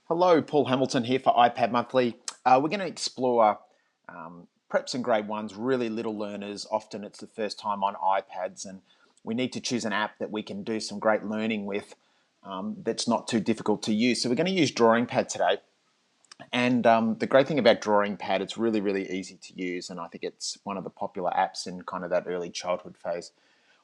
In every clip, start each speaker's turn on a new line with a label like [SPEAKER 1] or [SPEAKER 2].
[SPEAKER 1] Hello, Paul Hamilton here for iPad Monthly. We're going to explore preps and grade ones, really little learners. Often it's the first time on iPads, and we need to choose an app that we can do some great learning with that's not too difficult to use. So we're going to use Drawing Pad today. And the great thing about Drawing Pad, it's really, really easy to use, and I think it's one of the popular apps in kind of that early childhood phase.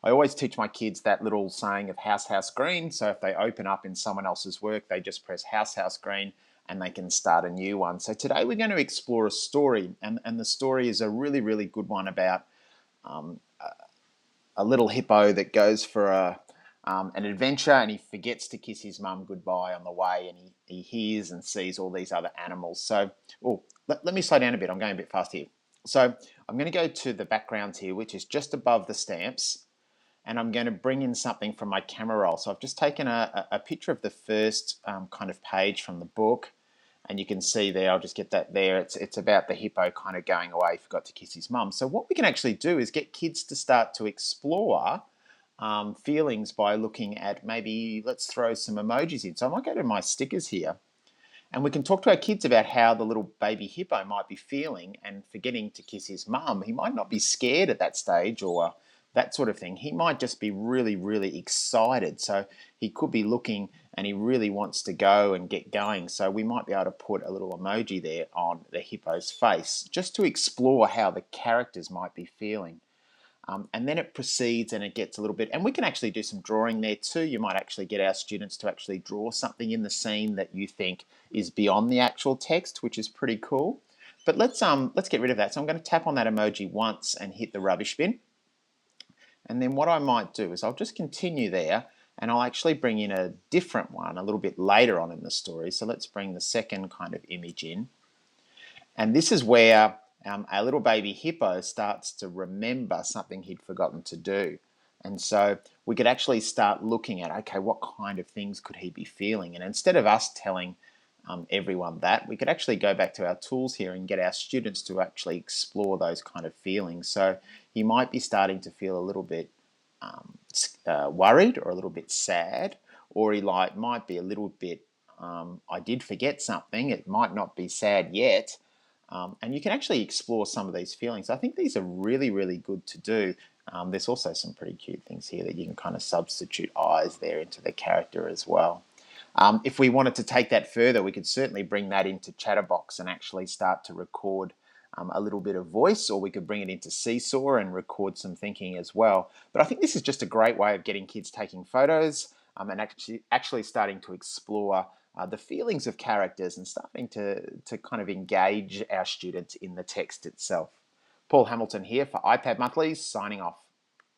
[SPEAKER 1] I always teach my kids that little saying of house, house, green. So if they open up in someone else's work, they just press house, house, green, and they can start a new one. So today we're going to explore a story, and the story is a really, really good one about a little hippo that goes for an adventure, and he forgets to kiss his mum goodbye on the way, and he hears and sees all these other animals. So, let me slow down a bit. I'm going a bit fast here. So I'm going to go to the background here, which is just above the stamps, and I'm going to bring in something from my camera roll. So I've just taken a picture of the first kind of page from the book, and you can see there, I'll just get that there. It's about the hippo kind of going away, forgot to kiss his mum. So what we can actually do is get kids to start to explore feelings by looking at maybe, let's throw some emojis in. So I might go to my stickers here, and we can talk to our kids about how the little baby hippo might be feeling and forgetting to kiss his mum. He might not be scared at that stage or that sort of thing. He might just be really, really excited. So he could be looking and he really wants to go and get going. So we might be able to put a little emoji there on the hippo's face just to explore how the characters might be feeling. And then it proceeds and it gets a little bit, and we can actually do some drawing there too. You might actually get our students to actually draw something in the scene that you think is beyond the actual text, which is pretty cool. But let's get rid of that. So I'm going to tap on that emoji once and hit the rubbish bin. And then what I might do is I'll just continue there, and I'll actually bring in a different one a little bit later on in the story. So let's bring the second kind of image in. And this is where our little baby hippo starts to remember something he'd forgotten to do. And so we could actually start looking at, okay, what kind of things could he be feeling? And instead of us telling everyone that, we could actually go back to our tools here and get our students to actually explore those kind of feelings. So he might be starting to feel a little bit worried or a little bit sad, or he might be a little bit, I did forget something. It might not be sad yet. And you can actually explore some of these feelings. I think these are really, really good to do. There's also some pretty cute things here that you can kind of substitute eyes there into the character as well. If we wanted to take that further, we could certainly bring that into Chatterbox and actually start to record a little bit of voice, or we could bring it into Seesaw and record some thinking as well. But I think this is just a great way of getting kids taking photos and actually starting to explore the feelings of characters and starting to kind of engage our students in the text itself. Paul Hamilton here for iPad Monthly, signing off.